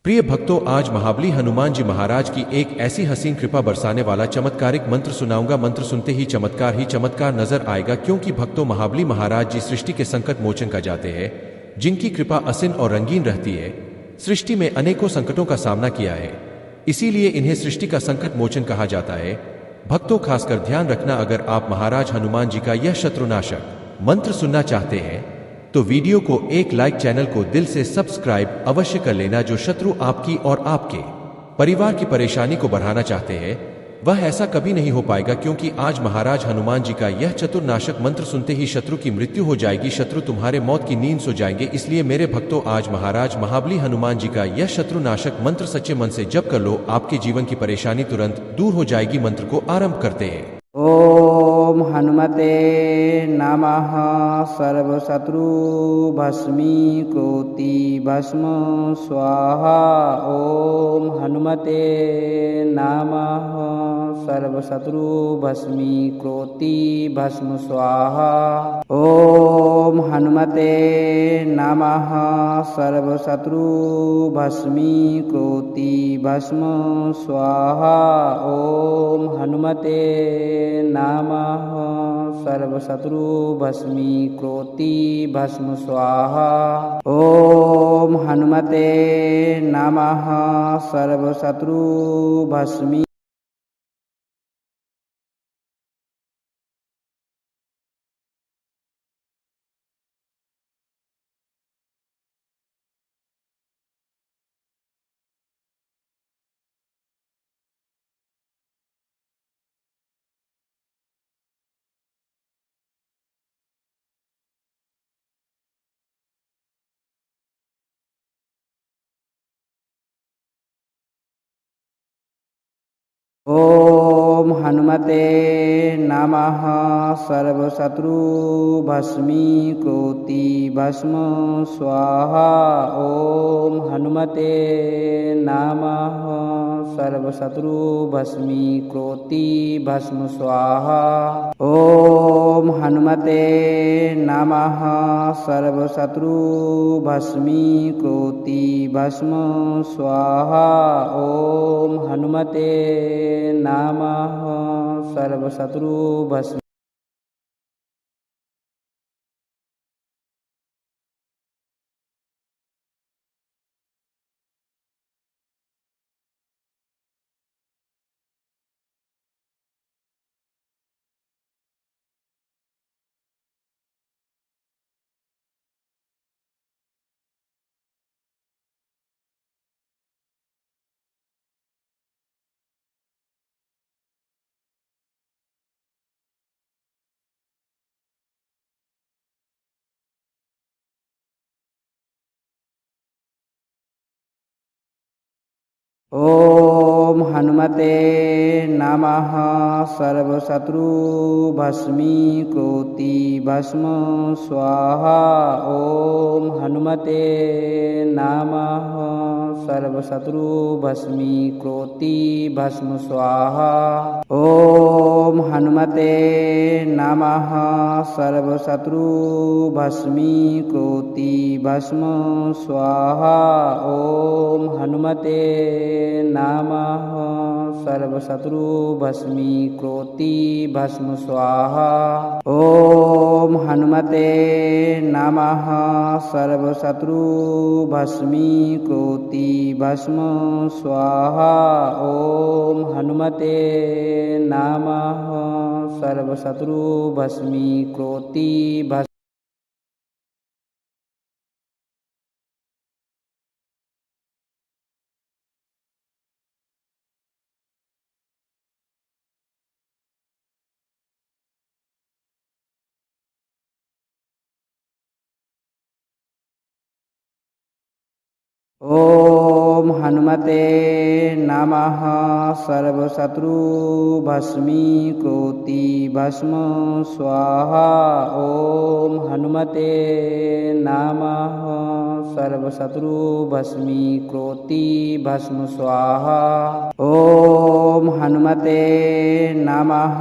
प्रिय भक्तों, आज महाबली हनुमान जी महाराज की एक ऐसी हसीन कृपा बरसाने वाला चमत्कारिक मंत्र सुनाऊंगा। मंत्र सुनते ही चमत्कार नजर आएगा, क्योंकि भक्तों महाबली महाराज जी सृष्टि के संकट मोचन का जाते हैं, जिनकी कृपा असीम और रंगीन रहती है। सृष्टि में अनेकों संकटों का सामना किया है, इसीलिए इन्हें सृष्टि का संकट मोचन कहा जाता है। भक्तों, खासकर ध्यान रखना, अगर आप महाराज हनुमान जी का यह शत्रुनाशक मंत्र सुनना चाहते हैं तो वीडियो को एक लाइक, चैनल को दिल से सब्सक्राइब अवश्य कर लेना। जो शत्रु आपकी और आपके परिवार की परेशानी को बढ़ाना चाहते हैं, वह ऐसा कभी नहीं हो पाएगा, क्योंकि आज महाराज हनुमान जी का यह चतुर्नाशक मंत्र सुनते ही शत्रु की मृत्यु हो जाएगी, शत्रु तुम्हारे मौत की नींद सो जाएंगे। इसलिए मेरे भक्तों, आज महाराज महाबली हनुमान जी का यह शत्रुनाशक मंत्र सच्चे मन से जप कर लो, आपके जीवन की परेशानी तुरंत दूर हो जाएगी। मंत्र को आरंभ करते हैं। ओम हनुमते नमः। सर्वशत्रु भस्मीकृति भस्म स्वाहा। ओम हनुमते नमः। सर्वशत्रु भस्मीकृति भस्म स्वाहा। ओम हनुमते नमः। सर्वशत्रु भस्मीकृति भस्म स्वाहा। ओम हनुमते नमः। सर्वशत्रु भस्मीकृति भस्म स्वाहा। ओम हनुमते नमः। सर्वशत्रु भस्मी ओम हनुमते नमः। सर्वशत्रु भस्मीकृति भस्म स्वाहा। ओम हनुमते नमः। सर्वशत्रु भस्मीकृति भस्म स्वाहा। ओम हनुमते नमः। सर्वशत्रु भस्मीकृति भस्म स्वाहा। ओम हनुमते नमः। सर्वशत्रु भस्म ओम हनुमते नमः। सर्वशत्रु भस्मीकृति भस्म स्वाहा। ओम हनुमते नमः। सर्वशत्रु भस्मीकृति भस्म स्वाहा। ओम हनुमते नमः। सर्वशत्रु भस्मीकृति भस्म स्वाहा। ओम हनुमते नमः। सर्वशत्रु भस्मीकृति भस्म स्वाहा। ओम हनुमते नमः। सर्वशत्रु भस्मीकृति भस्म स्वाहा। ओम हनुमते नमः। सर्वशत्रु भस्मीकृति भस्म ओम हनुमते नमः। सर्वशत्रु भस्मीकृति भस्म स्वाहा। ओम हनुमते नमः। सर्वशत्रु भस्मीकरोति भस्म स्वाहा। ओम हनुमते नमः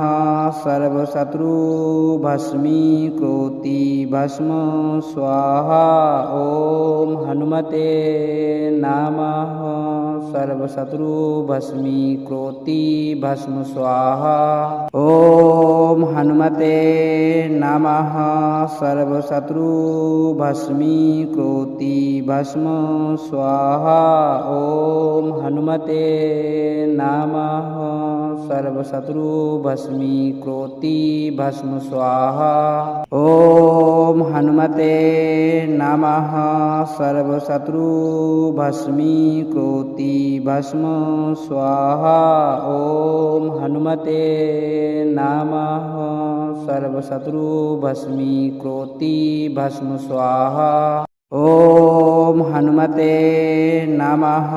सर्वशत्रु भस्मीकरोति भस्म स्वाहा। ओम हनुमते नमः सर्वशत्रु भस्मीकरोति भस्म स्वाहा। ओम हनुमते नमः सर्वशत्रु भस्मीकरोति भस्म स्वाहा। ओम हनुमते नमः सर्वशत्रु भस्मीकरोति भस्म स्वाहा। ओम हनुमते नमः सर्वशत्रु भस्मीकरोति भस्म स्वाहा। ओम हनुमते नमः सर्वशत्रु भस्मीकरोति भस्म स्वाहा। ओम हनुमते नमः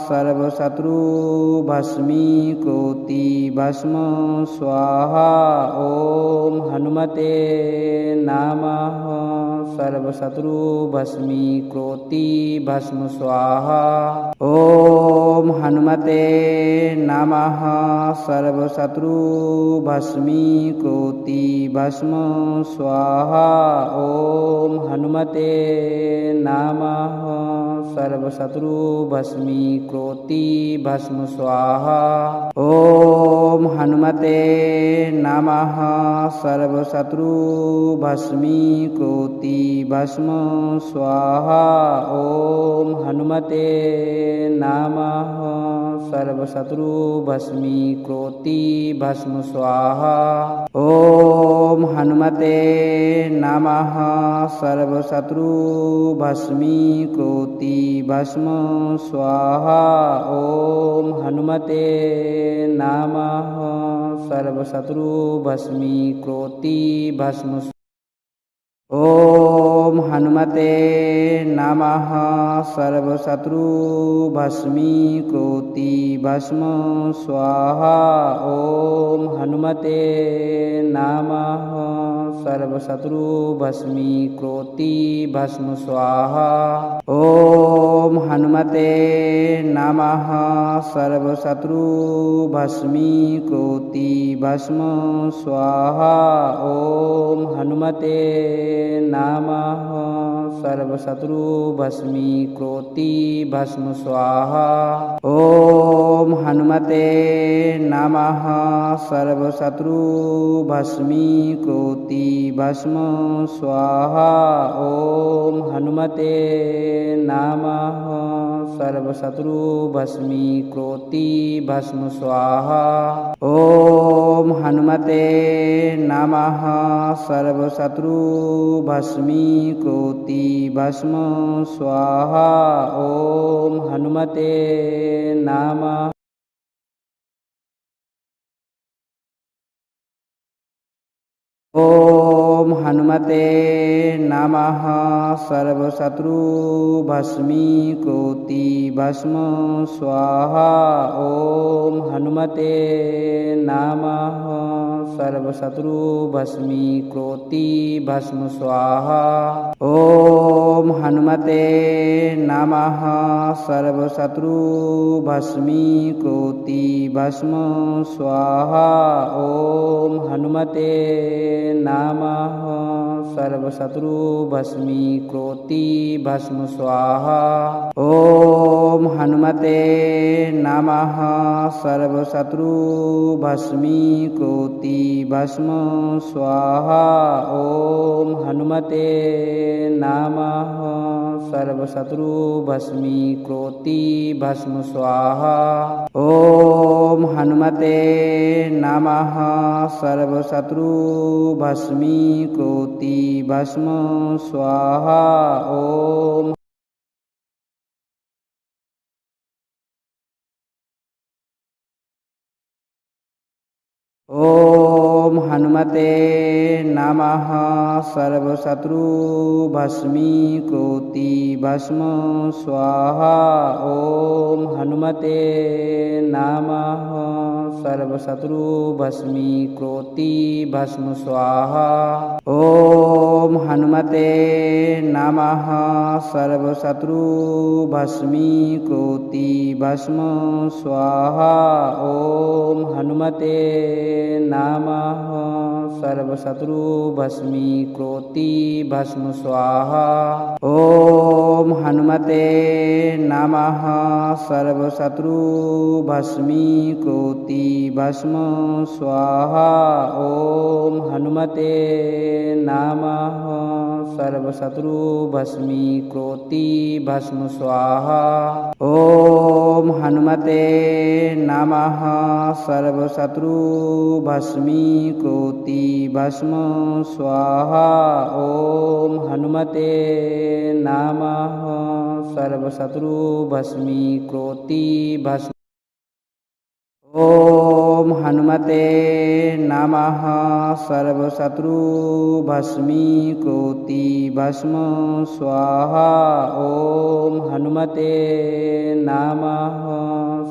सर्वशत्रु भस्मीकरोति भस्म स्वाहा। ओम हनुमते नमः सर्वशत्रु भस्मीकरोति भस्म स्वाहा। ओम हनुमते नमः सर्वशत्रु भस्मीकरोति भस्म स्वाहा। ओम हनुमते नमः सर्वशत्रु भस्मीकरोति भस्म स्वाहा। ओम हनुमते नमः सर्वशत्रु भस्मीकरोति भस्म स्वाहा। ओम हनुमते नमः सर्वशत्रु भस्मीकरोति भस्म स्वाहा। ओम हनुमते नमः सर्वशत्रु भस्मीकरोति भस्म स्वाहा। ओम हनुमते नमः सर्वशत्रु भस्मीकरोति भस्म। ओम हनुमते नमः सर्वशत्रु भस्मीकरोति भस्म स्वाहा। ओम हनुमते नमः सर्वशत्रु भस्मीकरोति भस्म स्वाहा। ओम हनुमते नमः सर्वशत्रु भस्मीकरोति भस्म स्वाहा। ओम हनुमते नमः सर्वशत्रु भस्मीकरोति भस्म स्वाहा। ओम हनुमते नमः सर्वशत्रु भस्मीकरोति भस्म स्वाहा। ओम हनुमते नमः सर्वशत्रु भस्मीकरोति भस्म स्वाहा। ओम हनुमते नमः सर्वशत्रु भस्मीकरोति भस्म स्वाहा। ओम हनुमते नमः। ओम हनुमते नमः सर्वशत्रु भस्मीकरोति भस्म स्वाहा। ओम हनुमते नमः सर्वशत्रु भस्मीकरोति भस्म स्वाहा। ओम हनुमते नमः सर्वशत्रु भस्मीकरोति भस्म स्वाहा। ओम हनुमते नमः सर्वशत्रु भस्मीकरोति भस्म स्वाहा। ओम हनुमते नमः सर्वशत्रु भस्मीकरोति भस्म स्वाहा। ओम हनुमते नमः सर्वशत्रु भस्मीकरोति भस्म स्वाहा। ओम हनुमते नमः सर्वशत्रु भस्मीकरोति भस्म स्वाहा। ओम ओम हनुमते नमः सर्वशत्रु भस्मीकरोति भस्म स्वाहा। ओम हनुमते नमः सर्वशत्रु भस्मीकरोति भस्म स्वाहा। ओम ॐ हनुमते नमः सर्वशत्रु भस्मीकृति भस्म स्वाहा ॐ हनुमते नमः सर्वशत्रु भस्मीकृति भस्म स्वाहा ॐ हनुमते नमः सर्वशत्रु भस्मीकृति भस्म स्वाहा ॐ हनुमते नमः सर्वशत्रु भस्मीकृति भस्म स्वाहा ॐ हनुमते नमः सर्वशत्रु भस्मीकृति भस्म स्वाहा ॐ हनुमते नमः सर्वशत्रु भस्मीकृति भस्म ॐ हनुमते नमः सर्वशत्रु भस्मीकृति भस्म स्वाहा ॐ हनुमते नमः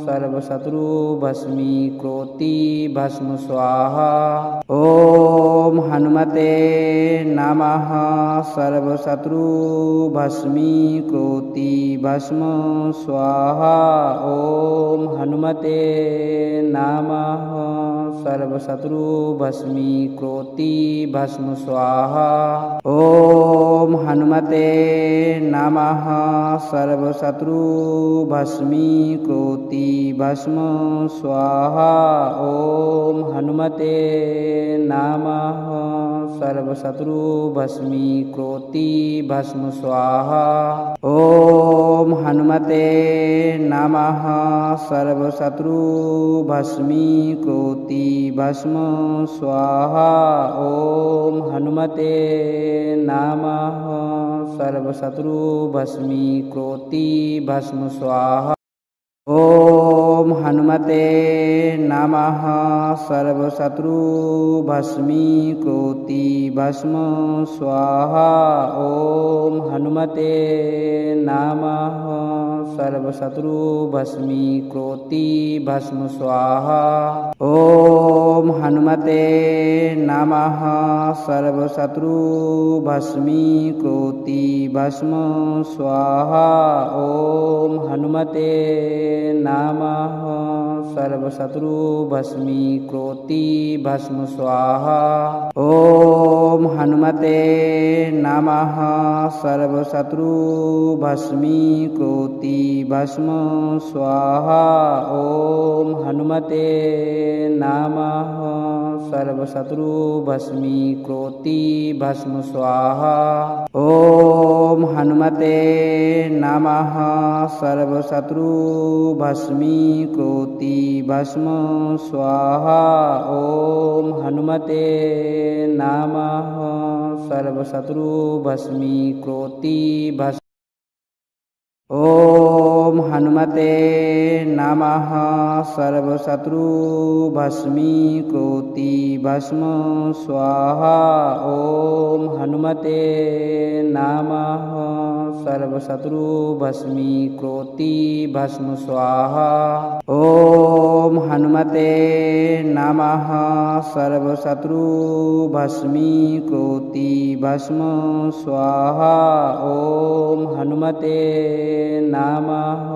सर्वशत्रु भस्मीकृति भस्म स्वाहा ॐ हनुमते नमः सर्वशत्रु भस्मीकृति भस्म स्वाहा ॐ हनुमते नमः सर्वशत्रु भस्मीकृति भस्म स्वाहा ॐ हनुमते नमः सर्वशत्रु भस्मीकृति भस्म स्वाहा ॐ हनुमते नमः सर्वशत्रु भस्मीकृति भस्म स्वाहा ॐ हनुमते नमः सर्वशत्रु भस्मीकृति भस्म स्वाहा ॐ हनुमते नमः सर्वशत्रु भस्मीकृति भस्म स्वाहा ॐ हनुमते नमः सर्वशत्रु भस्मीकृति भस्म स्वाहा ॐ हनुमते नमः सर्वशत्रु भस्मीकृति भस्म स्वाहा ॐ हनुमते नमः सर्वशत्रु भस्मीकृति भस्म स्वाहा ॐ हनुमते नमः सर्वशत्रु भस्मीकृति भस्म स्वाहा ॐ हनुमते नमः सर्वशत्रु भस्मीकृति भस्म स्वाहा ॐ हनुमते नमः सर्वशत्रु भस्मीकृति भस्म स्वाहा ॐ हनुमते नमः सर्वशत्रु भस्मीकृति भस्म स्वाहा ॐ हनुमते नमः सर्वशत्रु भस्मीकृति भस्म ॐ हनुमते नमः सर्वशत्रु भस्मीकृति भस्म स्वाहा ॐ हनुमते नमः सर्वशत्रु भस्मीकृति भस्म स्वाहा ॐ हनुमते नमः सर्वशत्रु भस्मीकृति भस्म स्वाहा ॐ हनुमते नमः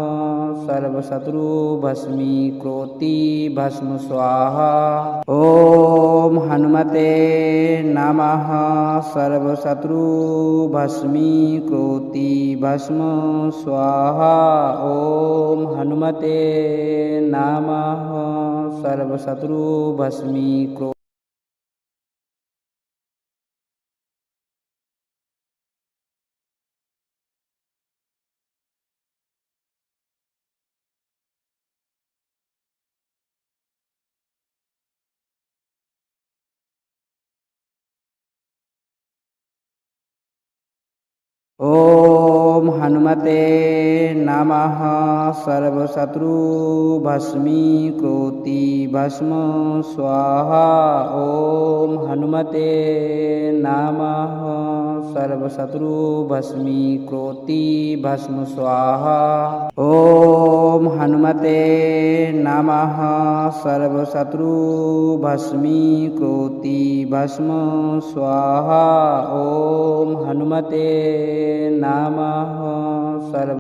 सर्वशत्रु भस्मीकृति भस्म स्वाहा ॐ हनुमते नमः सर्वशत्रु भस्मीकृति भस्म स्वाहा ॐ हनुमते नमः सर्वशत्रु भस्मीकृति ॐ हनुमते नमः सर्वशत्रु भस्मीकृति भस्म स्वाहा ॐ हनुमते नमः सर्वशत्रु भस्मीकृति भस्म स्वाहा ॐ हनुमते नमः सर्वशत्रु भस्मीकृति भस्म स्वाहा ओम हनुमते नमः सर्व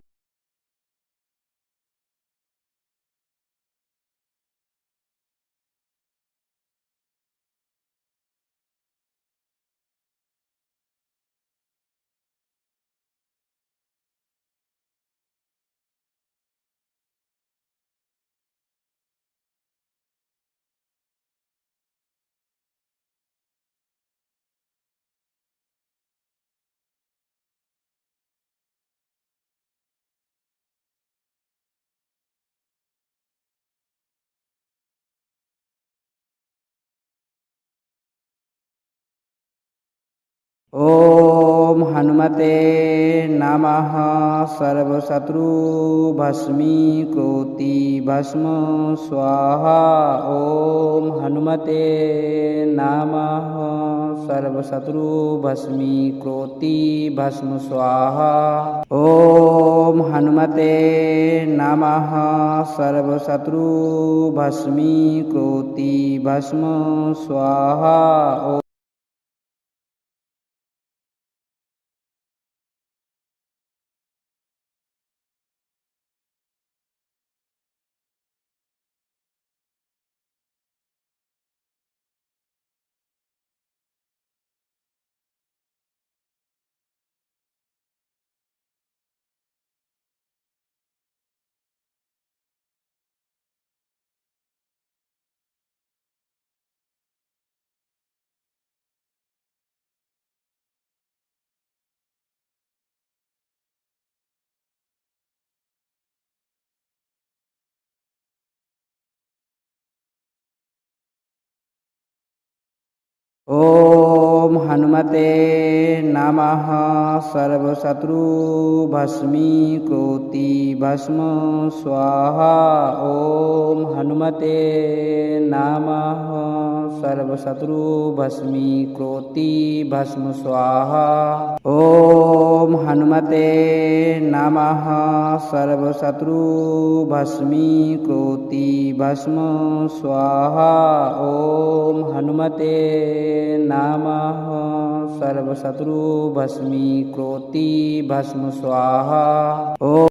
ओम हनुमते नमः सर्वशत्रु भस्मीकृति भस्म स्वाहा ओम हनुमते नमः सर्वशत्रु भस्मीकृति भस्म स्वाहा ओम हनुमते नमः सर्वशत्रु भस्मीकृति भस्म स्वाहा ओम हनुमते नमः सर्वशत्रु भस्मीकृति भस्म स्वाहा ओम हनुमते नमः सर्वशत्रु भस्मीकृति भस्म स्वाहा ओम हनुमते नमः सर्वशत्रु भस्मीकृति भस्म स्वाहा ओम हनुमते नमः सर्वशत्रु भस्मीकृति भस्म स्वाहा ओम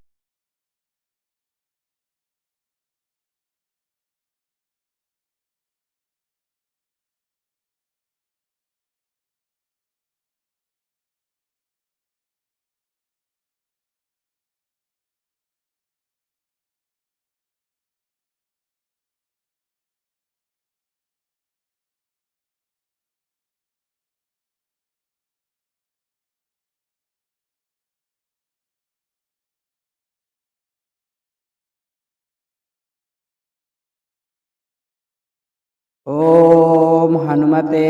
ओम हनुमते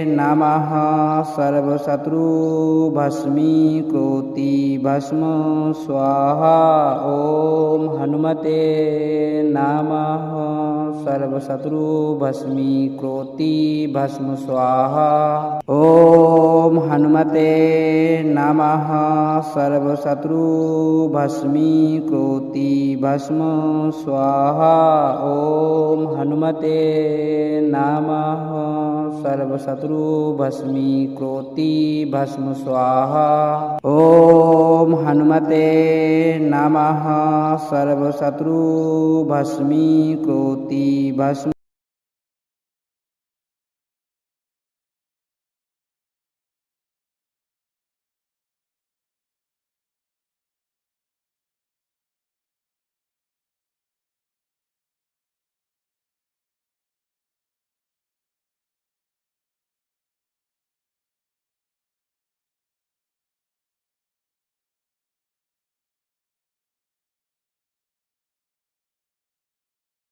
नमः सर्वशत्रु भस्मीकृति भस्म स्वाहा ओम हनुमते नमः सर्वशत्रु भस्मीकृति भस्म स्वाहा ओम हनुमते नमः सर्वशत्रु भस्मीकृति भस्म स्वाहा ओम हनुमते नमः सर्वशत्रु भस्मीकृति भस्म स्वाहा ओम हनुमते नमः सर्वशत्रु भस्मीकृति भस्म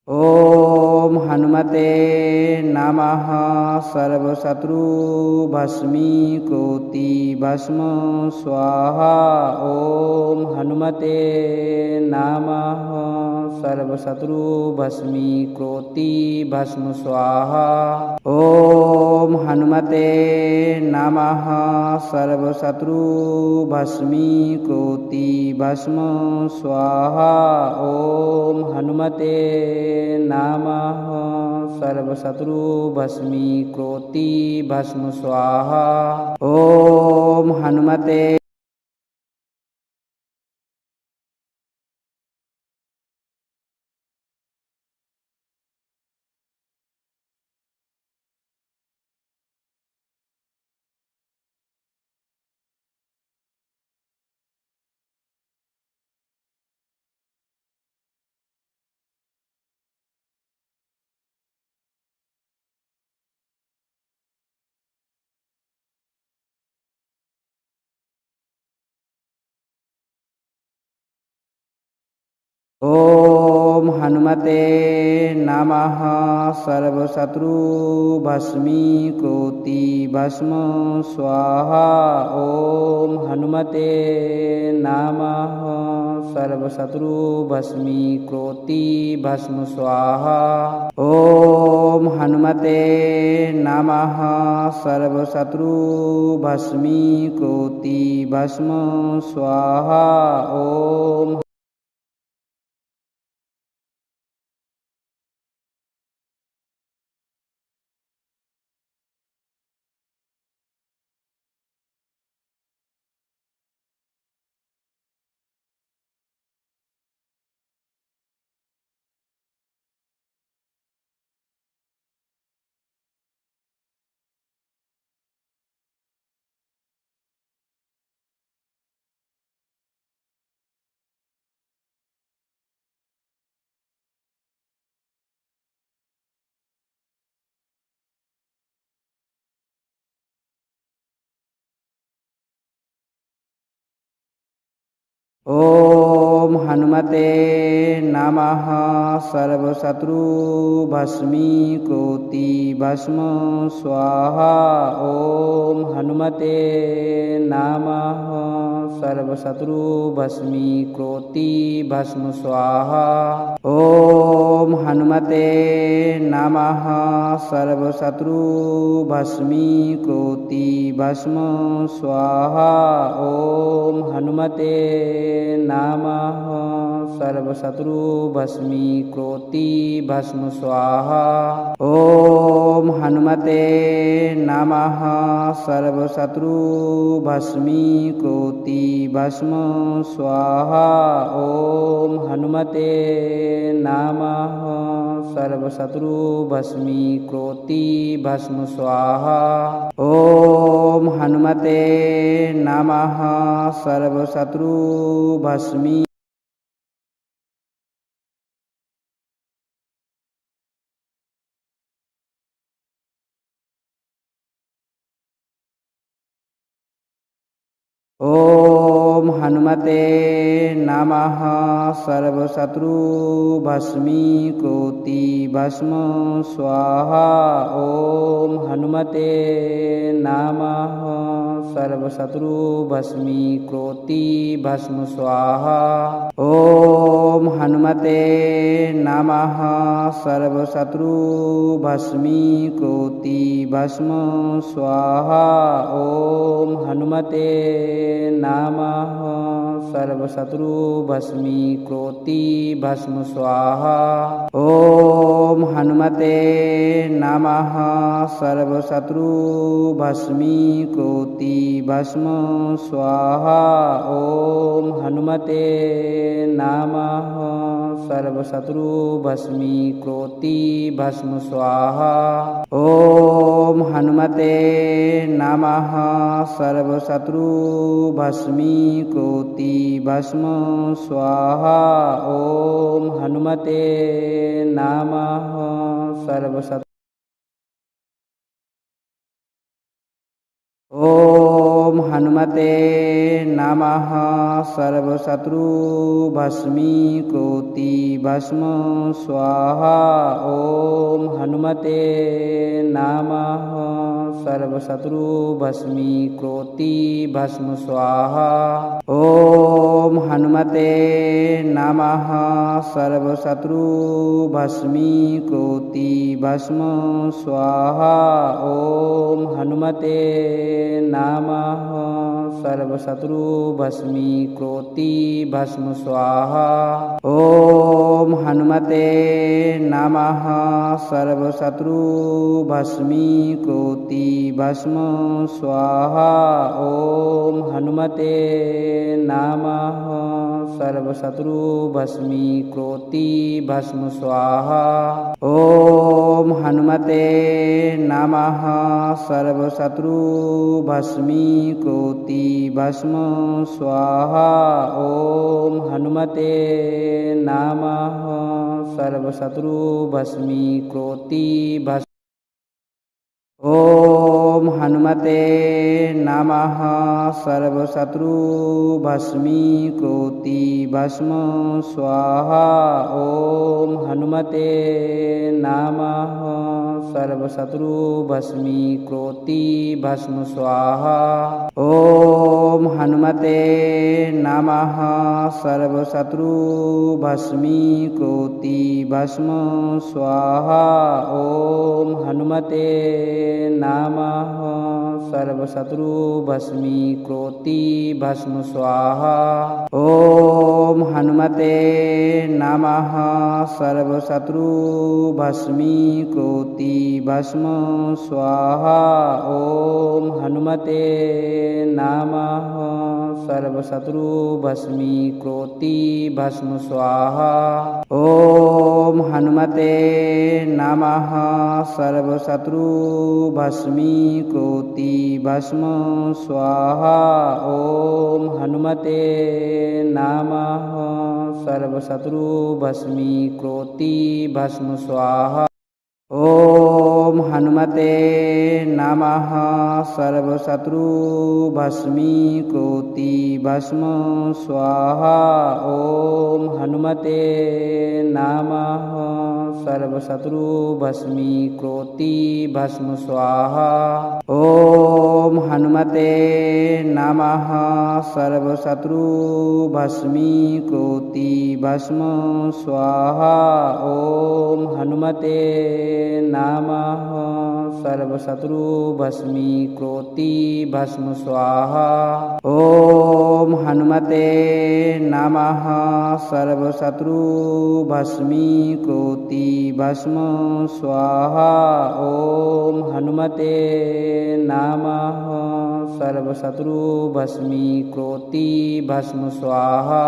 ओम हनुमते नमः सर्वशत्रु भस्मीकृति भस्म स्वाहा ओम हनुमते नमः सर्वशत्रु भस्मीकृति भस्म स्वाहा ओम हनुमते नमः सर्वशत्रु भस्मीकृति भस्म स्वाहा ओम हनुमते नमः सर्वशत्रु भस्मीकृति भस्म स्वाहा। ओम हनुमते ओम हनुमते नमः। सर्वशत्रु भस्मीकृति भस्म स्वाहा। ओम हनुमते नमः। सर्वशत्रु भस्मीकृति भस्म स्वाहा। ओम हनुमते नमः। सर्वशत्रु भस्मीकृति भस्म स्वाहा। ओम ओम हनुमते नमः। सर्वशत्रु भस्मीकृति भस्म स्वाहा। ओम हनुमते नमः। सर्वशत्रु भस्मीकृति भस्म स्वाहा। ओम हनुमते नमः। सर्वशत्रु भस्मीकृति भस्म स्वाहा। ओम हनुमते नमः। सर्वशत्रु भस्मीकृति भस्म स्वाहा। ओम हनुमते नमः। सर्वशत्रु भस्मीकृति भस्म स्वाहा। ओम हनुमते नमः। सर्वशत्रु भस्मीकृति भस्म स्वाहा। ओम हनुमते नमः। सर्वशत्रु भस्मी ओम हनुमते नमः। सर्वशत्रु भस्मीकृति भस्म स्वाहा। ओम हनुमते नमः। सर्वशत्रु भस्मीकृति भस्म स्वाहा। ओम हनुमते नमः। सर्वशत्रु भस्मीकृति भस्म स्वाहा। ओम हनुमते नमः। सर्वशत्रु भस्मीकृति भस्म स्वाहा। ओम हनुमते नमः। सर्वशत्रु भस्मीकृति भस्म स्वाहा। ओम हनुमते नमः। सर्वशत्रु भस्मीकृति भस्म स्वाहा। ओम हनुमते नमः। सर्वशत्रु भस्मीकृति भस्म स्वाहा। ओम हनुमते नमः। सर्वशत्रु ओम हनुमते नमः। सर्वशत्रु भस्मीकृति भस्म स्वाहा। ओम हनुमते नमः। सर्वशत्रु भस्मीकृति भस्म स्वाहा। ओम हनुमते नमः। सर्वशत्रु भस्मीकृति भस्म स्वाहा। ओम हनुमते नमः। सर्वशत्रु भस्मीकृति भस्म स्वाहा। ओम हनुमते नमः सर्वशत्रुभस्मीकृति भस्म स्वाहा ॐ हनुमते नमः सर्वशत्रुभस्मीकृति भस्म स्वाहा ॐ हनुमते नमः सर्वशत्रुभस्मीकृति भस्म स्वाहा ॐ हनुमते नमः सर्वशत्रुभस्मीकृति भस्म ॐ हनुमते नमः सर्वशत्रुभस्मीकृति भस्म स्वाहा ॐ हनुमते नमः सर्वशत्रुभस्मीकृति भस्म स्वाहा ॐ हनुमते नमः सर्वशत्रुभस्मीकृति भस्म स्वाहा ॐ हनुमते नमः सर्वशत्रुभस्मीकृति भस्म स्वाहा ॐ हनुमते नमः सर्वशत्रुभस्मीकृति भस्म स्वाहा ॐ हनुमते नमः सर्वशत्रुभस्मीकृति भस्म स्वाहा ॐ हनुमते नमः सर्वशत्रुभस्मीकृति भस्म स्वाहा ॐ हनुमते नमः सर्वशत्रुभस्मीकृति भस्म स्वाहा ॐ हनुमते नमः सर्वशत्रुभस्मीकृति भस्म स्वाहा ॐ हनुमते नमः सर्वशत्रुभस्मीकृति भस्म स्वाहा ॐ हनुमते नमः सर्वशत्रुभस्मीकृति भस्म स्वाहा ॐ हनुमते नमः सर्वशत्रुभस्मीकृति भस्म स्वाहा ॐ हनुमते नमः सर्वशत्रुभस्मीकृति भस्म स्वाहा ॐ हनुमते नमः सर्वशत्रुभस्मीकृति भस्म स्वाहा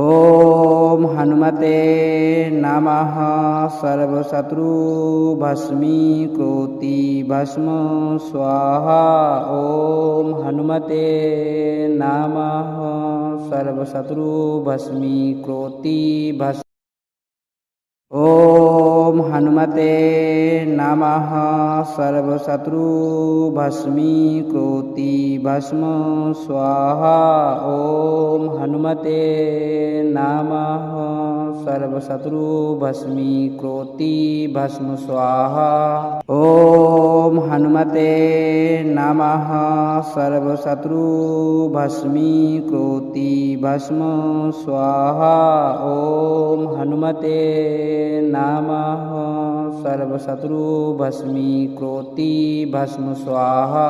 ॐ हनुमते नमः सर्वशत्रुभस्मीकृति भस्म स्वाहा ॐ हनुमते नमः सर्वशत्रुभस्मीकृति भस्म ॐ हनुमते नमः सर्वशत्रुभस्मीकृति भस्म स्वाहा ॐ हनुमते नमः सर्वशत्रुभस्मीकृति भस्म स्वाहा ॐ हनुमते नमः सर्वशत्रुभस्मीकृति भस्म स्वाहा ॐ हनुमते नमः सर्वशत्रुभस्मीकृति भस्म स्वाहा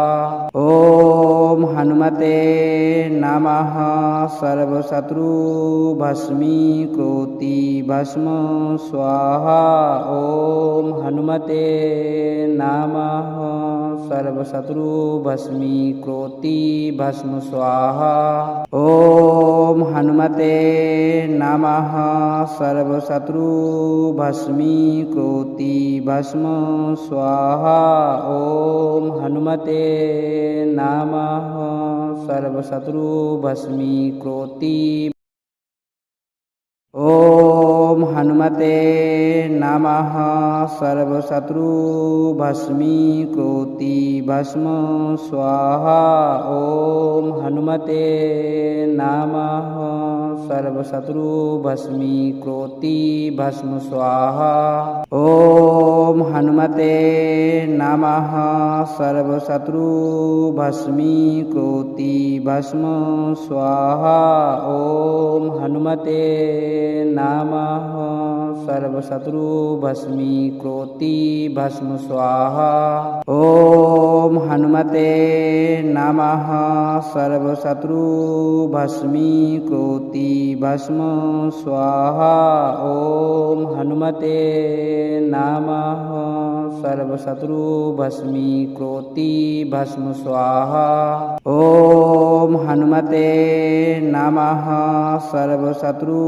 ॐ हनुमते नमः सर्वशत्रुभस्मीकृति भस्म स्वाहा ॐ हनुमते नमः सर्वशत्रुभस्मीकृति भस्म स्वाहा ॐ हनुमते नमः सर्वशत्रुभस्मीकृति भस्म स्वाहा ॐ हनुमते नमः सर्वशत्रुभस्मीकृति ॐ हनुमते नमः सर्वशत्रुभस्मीकृति भस्म स्वाहा ॐ हनुमते नमः सर्वशत्रुभस्मीकृति भस्म स्वाहा ॐ हनुमते नमः सर्वशत्रुभस्मीकृति भस्म स्वाहा ॐ हनुमते नमः सर्वशत्रुभस्मीकृति भस्म स्वाहा ॐ हनुमते नमः सर्वशत्रुभस्मीकृति भस्म स्वाहा ॐ हनुमते हनुमते नमः। सर्वशत्रु भस्मीकृति भस्म स्वाहा। ओम हनुमते नमः। सर्वशत्रु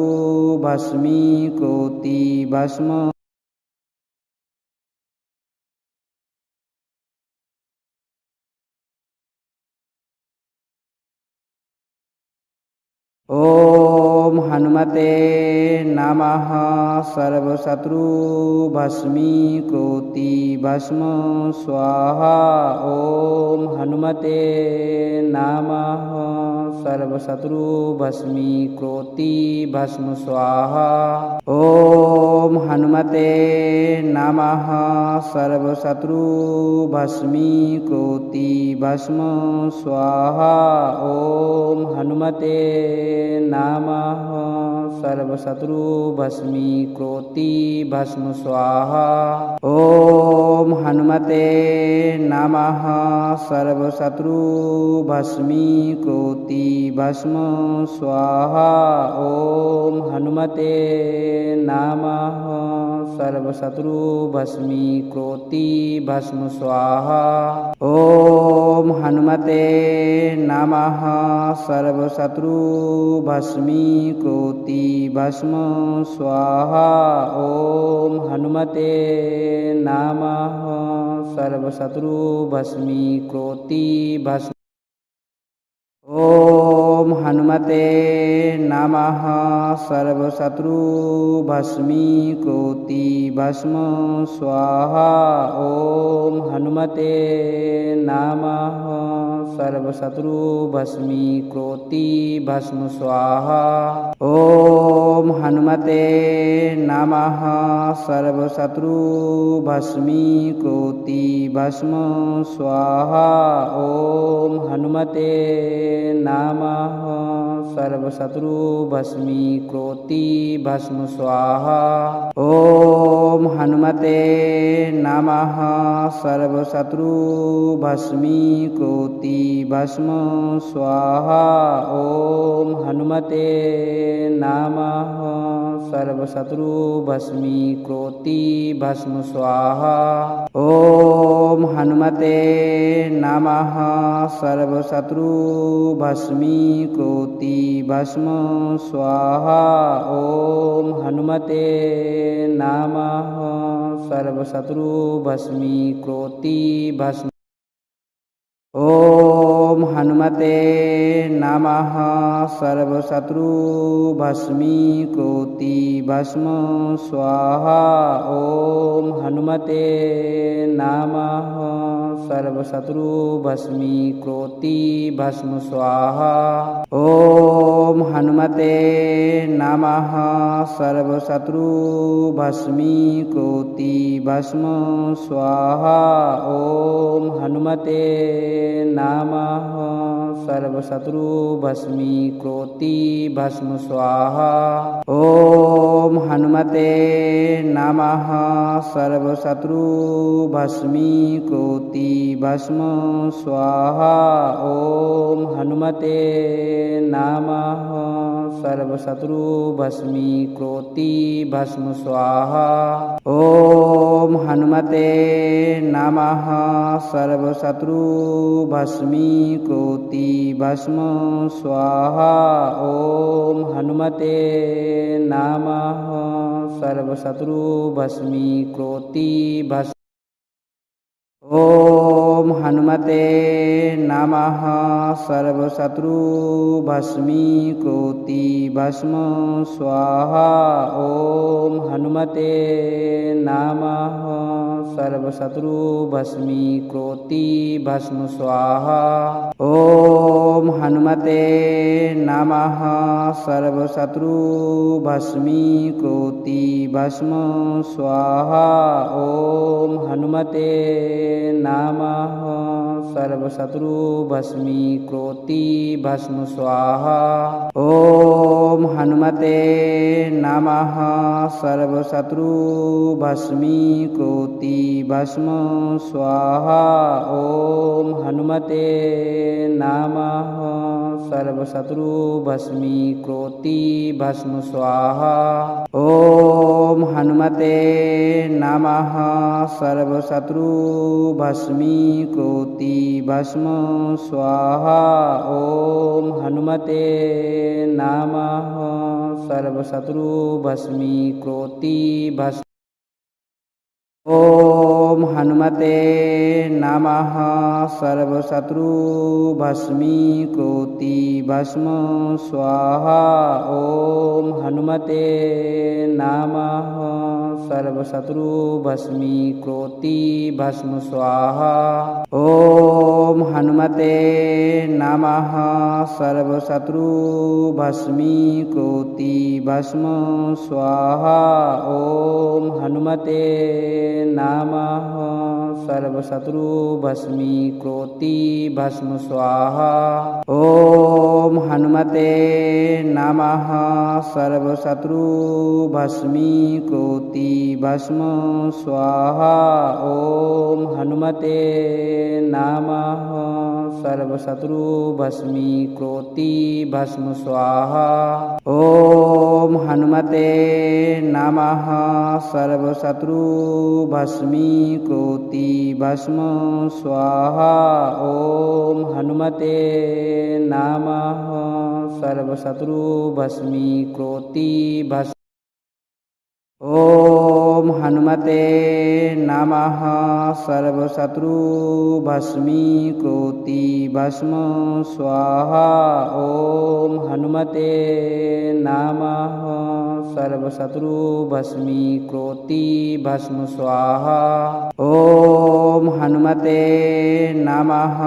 भस्मीकृति भस्म। ओम हनुमते नमः। सर्वशत्रु भस्मीकृति भस्म स्वाहा। ओम हनुमते नमः। सर्वशत्रु भस्मीकृति भस्म स्वाहा। ओम हनुमते नमः। सर्वशत्रु भस्मीकृति भस्म स्वाहा। ओम हनुमते नमः। सर्वशत्रु भस्मीकृति भस्म स्वाहा। ओम हनुमते नमः। सर्वशत्रु भस्मीकृति भस्म स्वाहा। ओम हनुमते नमः। सर्वशत्रु भस्मीकृति भस्म स्वाहा। ओम हनुमते नमः। सर्वशत्रु भस्मीकृति भस्म स्वाहा। ओम हनुमते नमः। सर्वशत्रु भस्मीकृति भस्म। ओम हनुमते नमः। सर्वशत्रु भस्मीकृति भस्म स्वाहा। ओम हनुमते नमः। सर्वशत्रु भस्मीकृति भस्म स्वाहा। ओम हनुमते नमः। सर्वशत्रु भस्मीकृति भस्म स्वाहा। ओम हनुमते नमः। सर्वशत्रु भस्मीकृति भस्म स्वाहा। ओम हनुमते नमः। सर्वशत्रु भस्मीकृति भस्म स्वाहा। ओम हनुमते नमः। सर्वशत्रु भस्मीकृति भस्म स्वाहा। ओम हनुमते नमः। सर्वशत्रु भस्मीकृति भस्म स्वाहा। ओम हनुमते नमः। सर्वशत्रु भस्मीकृति भस्म। ओम हनुमते नमः। सर्वशत्रु भस्मीकृति भस्म स्वाहा। ओम हनुमते नमः। सर्वशत्रु भस्मीकृति भस्म स्वाहा। ओम हनुमते नमः। सर्वशत्रु भस्मीकृति भस्म स्वाहा। ओम हनुमते नमः। सर्वशत्रु भस्मीकृति भस्म स्वाहा। ओम हनुमते नमः। सर्वशत्रु भस्मीकृति भस्म स्वाहा। ओम हनुमते नमः। सर्वशत्रु भस्मीकृति भस्म स्वाहा। ओम हनुमते नमः। सर्वशत्रु भस्मीकृति भस्म स्वाहा। ओम हनुमते नमः। सर्वशत्रु भस्मीकृति भस्म। ओम हनुमते नमः। सर्वशत्रु भस्मीकृति भस्म स्वाहा। ओम हनुमते नमः। सर्वशत्रु भस्मीकृति भस्म स्वाहा। ओम हनुमते नमः। सर्वशत्रु भस्मीकृति भस्म स्वाहा। ओम हनुमते नमः। सर्वशत्रु भस्मीकृति भस्म स्वाहा। ओम हनुमते नमः। सर्वशत्रु भस्मीकृति भस्म स्वाहा। ओम हनुमते नमः। सर्वशत्रु भस्मीकृति भस्म स्वाहा। ओम हनुमते हनुमते नमः सर्वशत्रुभस्मीकृति भस्म स्वाहा ॐ हनुमते नमः सर्वशत्रुभस्मीकृति भस्म ॐ हनुमते नमः सर्वशत्रुभस्मीकृति भस्म स्वाहा ॐ हनुमते नमः सर्वशत्रुभस्मीकृति भस्म स्वाहा ॐ हनुमते नमः सर्वशत्रुभस्मीकृति भस्म स्वाहा ॐ हनुमते नमः सर्वशत्रुभस्मीकृति भस्म स्वाहा ॐ हनुमते नमः सर्वशत्रुभस्मीकृति भस्म स्वाहा ॐ हनुमते नमः सर्वशत्रुभस्मीकृति भस्म स्वाहा ॐ हनुमते नमः सर्वशत्रुभस्मीकृति भस्म स्वाहा ॐ हनुमते नमः सर्वशत्रुभस्मीकृति भस्म ॐ हनुमते नमः सर्वशत्रुभस्मीकृति भस्म स्वाहा ॐ हनुमते नमः सर्वशत्रुभस्मीकृति भस्म स्वाहा ॐ हनुमते नमः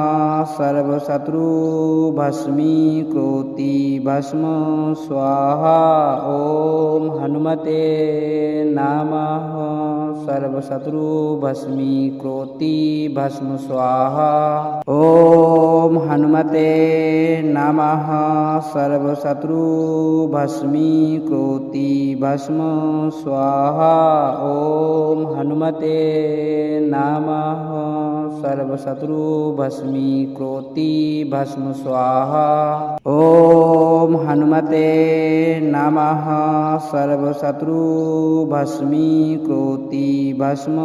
सर्वशत्रुभस्मीकृति भस्म स्वाहा ॐ हनुमते नमः सर्वशत्रुभस्मीकृति भस्म स्वाहा ॐ हनुमते नमः सर्वशत्रुभस्मीकृति भस्म स्वाहा ॐ हनुमते नमः सर्वशत्रुभस्मीकृति भस्म स्वाहा ॐ हनुमते नमः सर्वशत्रुभस्मीकृति भस्म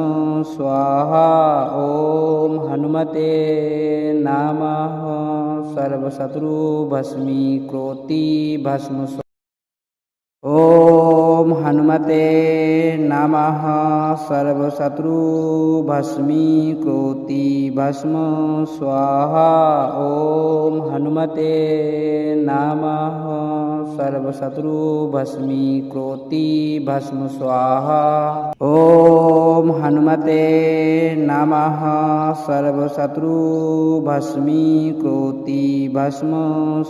स्वाहा ॐ हनुमते नमः सर्वशत्रुभस्मीकृति भस्म ॐ हनुमते नमः सर्वशत्रुभस्मीकृति भस्म स्वाहा ॐ हनुमते नमः सर्वशत्रुभस्मीकृति भस्म स्वाहा ॐ हनुमते नमः सर्वशत्रुभस्मीकृति भस्म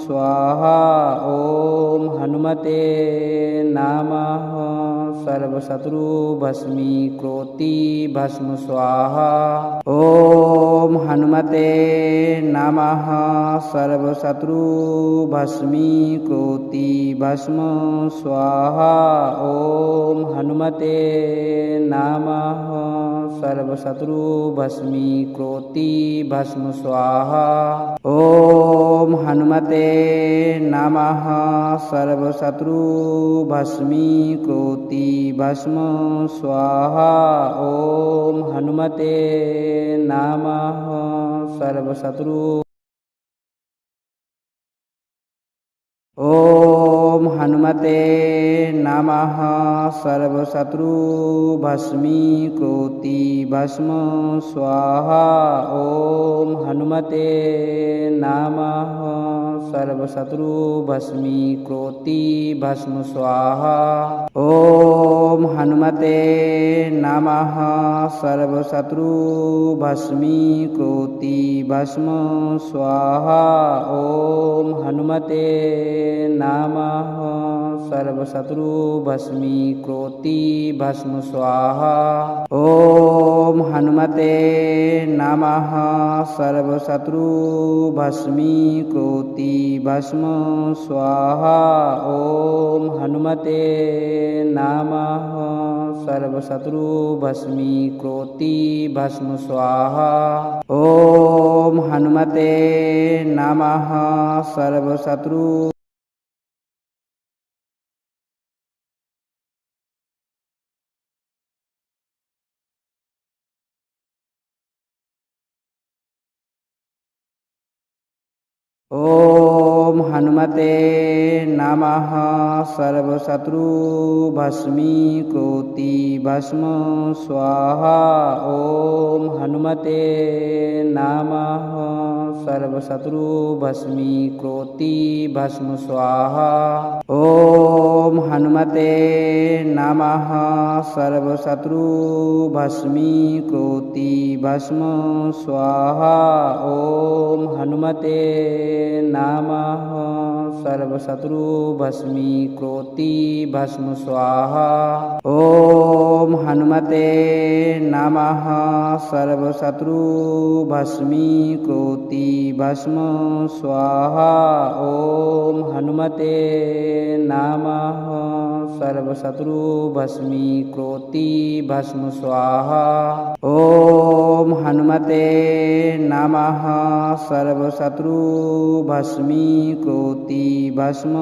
स्वाहा ॐ हनुमते नमः सर्वशत्रुभस्मीकृति भस्म स्वाहा ॐ हनुमते नमः सर्वशत्रुभस्मीकृति भस्म स्वाहा ॐ हनुमते नमः सर्वशत्रुभस्मीकृति भस्म स्वाहा ॐ हनुमते नमः सर्वशत्रुभस्मीकृति भस्म स्वाहा ॐ हनुमते नमः सर्वशत्रु ॐ हनुमते नमः सर्वशत्रुभस्मीकृति भस्म स्वाहा ॐ हनुमते नमः सर्वशत्रुभस्मीकृति भस्म स्वाहा ॐ हनुमते नमः सर्वशत्रुभस्मीकृति भस्म स्वाहा ॐ हनुमते नमः सर्वशत्रुभस्मीकृति भस्म स्वाहा ॐ हनुमते नमः सर्वशत्रुभस्मीकृति भस्म स्वाहा ॐ हनुमते नमः सर्वशत्रुभस्मीकृति भस्म स्वाहा ॐ हनुमते नमः सर्वशत्रु ॐ हनुमते नमः सर्वशत्रु भस्मीकृति भस्म स्वाहा। ॐ हनुमते नमः सर्वशत्रु भस्मीकृति भस्म स्वाहा। ॐ हनुमते नमः सर्वशत्रु भस्मीकृति भस्म स्वाहा। ॐ हनुमते नमः सर्वशत्रु भस्मीकृति भस्म स्वाहा। ॐ हनुमते नमः सर्वशत्रु भस्मीकृति भस्म स्वाहा। ॐ हनुमते नमः सर्वशत्रु भस्मीकृति भस्म स्वाहा। ॐ हनुमते नमः सर्वशत्रु भस्मीकृति भस्म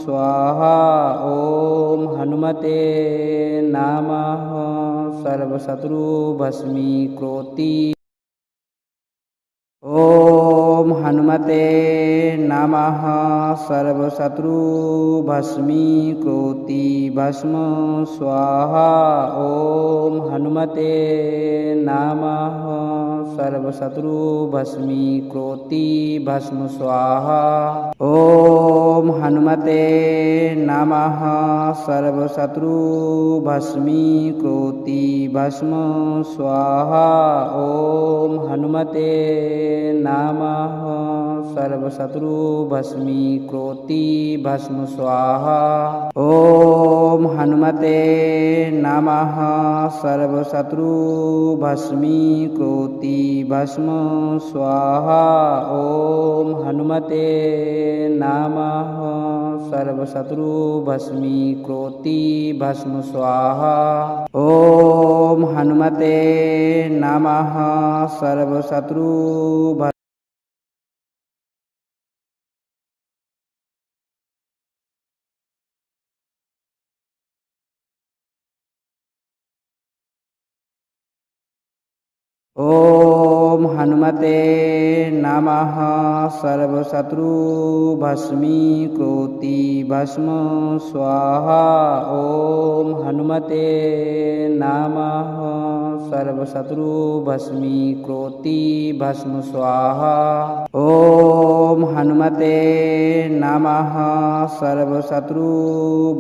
स्वाहा। ॐ हनुमते नमः सर्वशत्रु भस्मीकृति। ॐ हनुमते नमः सर्वशत्रु भस्मीकृति भस्म स्वाहा। ॐ हनुमते नमः सर्वशत्रु भस्मीकृति भस्म स्वाहा। ॐ हनुमते नमः सर्वशत्रु भस्मीकृति भस्म स्वाहा। ॐ हनुमते नमः सर्वशत्रु भस्मीकृति भस्म स्वाहा। ॐ हनुमते नमः सर्वशत्रु भस्मीकृति भस्म स्वाहा। ॐ हनुमते नमः सर्वशत्रु भस्मीकृति भस्म स्वाहा। ॐ हनुमते नमः सर्वशत्रु ॐ हनुमते नमः सर्वशत्रु भस्मीकृति भस्म स्वाहा। ॐ हनुमते नमः सर्वशत्रु भस्मीकृति भस्म स्वाहा। ॐ हनुमते नमः सर्वशत्रु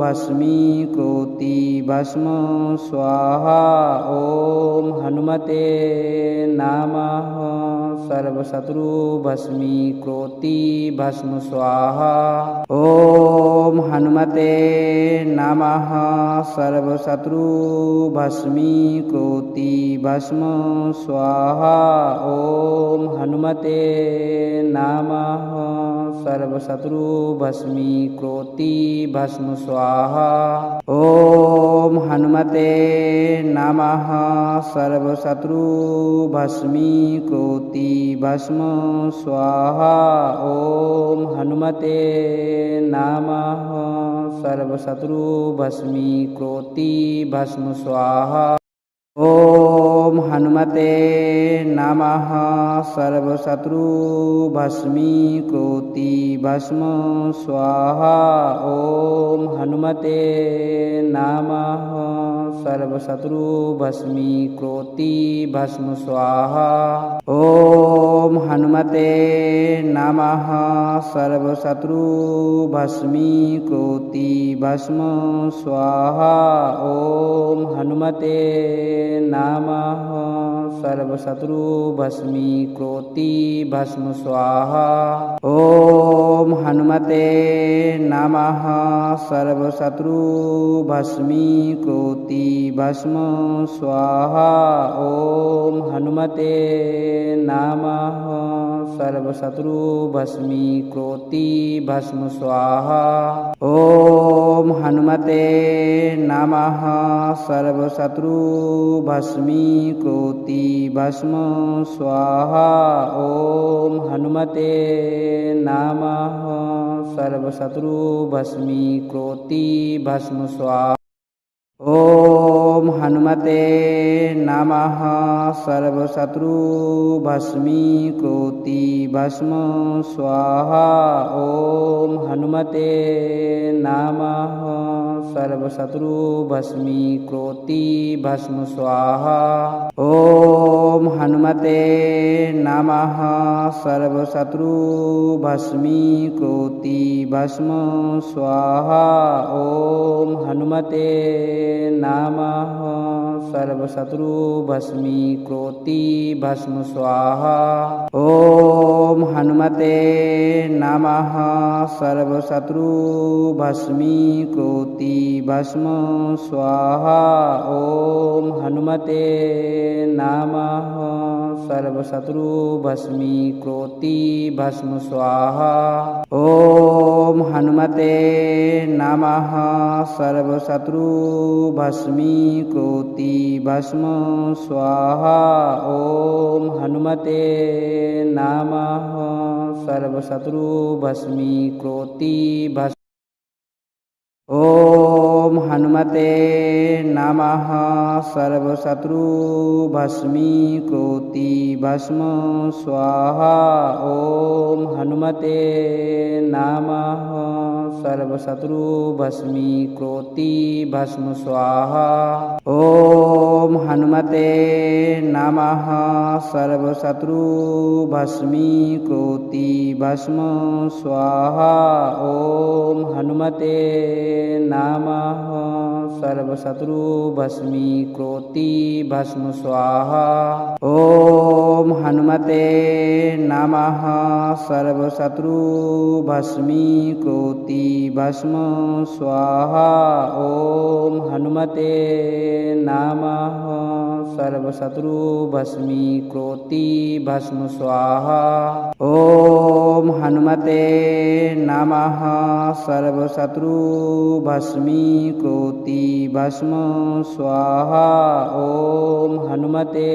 भस्मीकृति भस्म स्वाहा। ॐ हनुमते नमः सर्वशत्रु भस्मीकृति भस्म स्वाहा। ॐ हनुमते नमः सर्वशत्रु भस्मीकृति भस्म स्वाहा। ॐ हनुमते नमः सर्वशत्रु भस्मीकृति भस्म स्वाहा। ॐ हनुमते नमः सर्वशत्रु भस्मीकृति भस्म स्वाहा। ॐ हनुमते नमः सर्वशत्रु भस्मीकृति भस्म स्वाहा। ॐ हनुमते नमः सर्वशत्रु भस्मीकृति भस्म स्वाहा। ॐ हनुमते नमः सर्वशत्रु भस्मीकृति भस्म स्वाहा। ॐ हनुमते नमः सर्वशत्रु भस्मीकृति भस्म स्वाहा। ॐ हनुमते नमः सर्वशत्रु भस्मीकृति भस्म स्वाहा। ॐ हनुमते नमः सर्वशत्रु भस्मीकृति भस्म स्वाहा। ॐ हनुमते नमः सर्वशत्रु भस्मीकृति भस्म स्वाहा। ॐ हनुमते नमः सर्वशत्रु भस्मीकृति भस्म स्वाहा। ॐ हनुमते नमः सर्वशत्रु भस्मीकृति भस्म स्वाहा। ॐ हनुमते नमः सर्वशत्रु भस्मीकृति भस्म स्वाहा ॐ हनुमते नमः सर्वशत्रु भस्मीकृति भस्म स्वाहा ॐ हनुमते नमः सर्वशत्रु भस्मीकृति भस्म स्वाहा ॐ हनुमते नमः सर्वशत्रु भस्मीकृति भस्म स्वाहा ॐ हनुमते नमः सर्वशत्रु भस्मीकृति भस्म स्वाहा ॐ हनुमते नमः सर्वशत्रु भस्मीकृति भस्म स्वाहा ॐ हनुमते नमः सर्वशत्रु भस्मीकृति भस्म स्वाहा ॐ हनुमते नमः सर्वशत्रु भस्मीकृति भस्म ॐ हनुमते नमः सर्वशत्रु भस्मीकृति भस्म स्वाहा ॐ हनुमते नमः सर्वशत्रु भस्मीकृति भस्म स्वाहा ॐ हनुमते नमः सर्वशत्रु भस्मीकृति भस्म स्वाहा ॐ हनुमते नमः सर्वशत्रु भस्मीकृति भस्म स्वाहा ॐ हनुमते नमः सर्वशत्रु भस्मीकृति भस्म स्वाहा ॐ हनुमते नमः सर्वशत्रु भस्मीकृति भस्म स्वाहा ॐ हनुमते नमः सर्वशत्रु भस्मीकृति भस्म स्वाहा ॐ हनुमते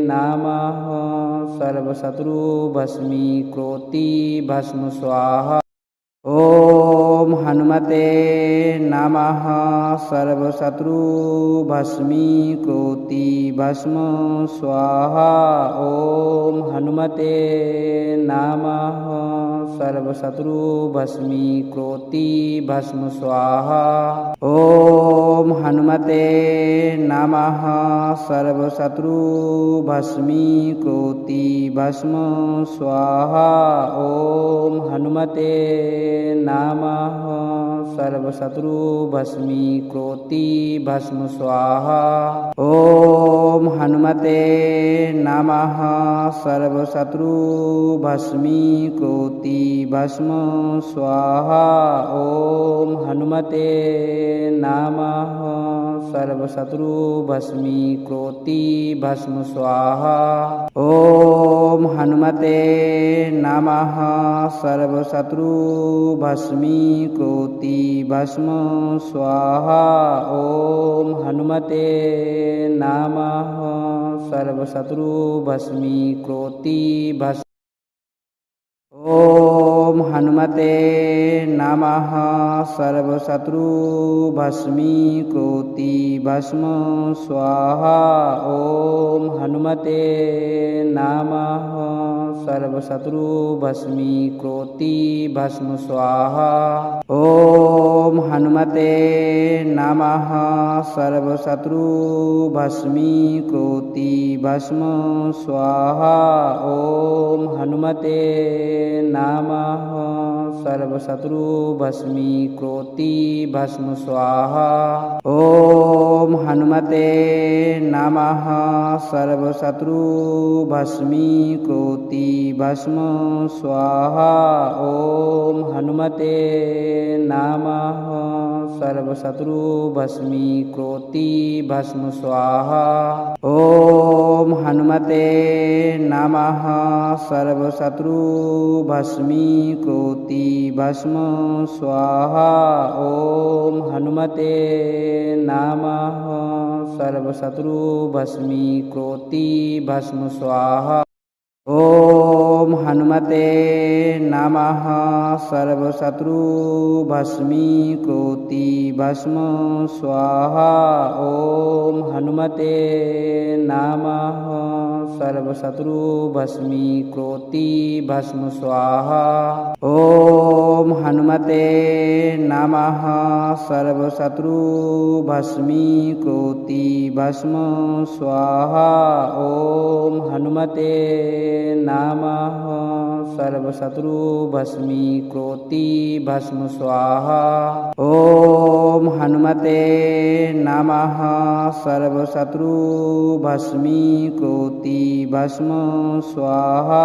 नमः सर्वशत्रु भस्मीकृति भस्म स्वाहा ॐ हनुमते नमः सर्वशत्रु भस्मीकृति भस्म स्वाहा ॐ हनुमते नमः सर्वशत्रु भस्मीकृति भस्म स्वाहा ॐ हनुमते नमः सर्वशत्रु भस्मीकृति भस्म स्वाहा ॐ हनुमते नमः सर्वशत्रु भस्मीकृति भस्म स्वाहा ॐ हनुमते नमः सर्वशत्रु भस्मीकृति भस्म स्वाहा ॐ हनुमते नमः सर्वशत्रु भस्मीकृति भस्म स्वाहा ॐ हनुमते नमः सर्वशत्रु भस्मीकृति भस्म स्वाहा ॐ हनुमते नमः सर्वशत्रु भस्मीकृति भस्म ॐ हनुमते नमः सर्वशत्रु भस्मीकृति भस्म स्वाहा ॐ हनुमते नमः सर्वशत्रु भस्मीकृति भस्म स्वाहा ॐ हनुमते नमः सर्वशत्रु भस्मीकृति भस्म स्वाहा ॐ हनुमते नमः सर्वशत्रु भस्मीकृति भस्म स्वाहा ॐ हनुमते नमः सर्वशत्रु भस्मीकृति भस्म स्वाहा ॐ हनुमते नमः सर्वशत्रु भस्मीकृति भस्म स्वाहा ॐ हनुमते नमः सर्वशत्रु भस्मीकृति भस्म स्वाहा ॐ हनुमते नमः सर्वशत्रु भस्मीकृति भस्म स्वाहा ॐ हनुमते नमः सर्वशत्रु भस्मीकृति भस्म स्वाहा ॐ हनुमते नमः सर्वशत्रु भस्मीकृति भस्म स्वाहा ॐ हनुमते नमः सर्वशत्रु भस्मीकृति भस्म स्वाहा ॐ हनुमते नमः सर्वशत्रु भस्मीकृति भस्म स्वाहा ॐ हनुमते नमः सर्वशत्रु भस्मीकृति भस्म स्वाहा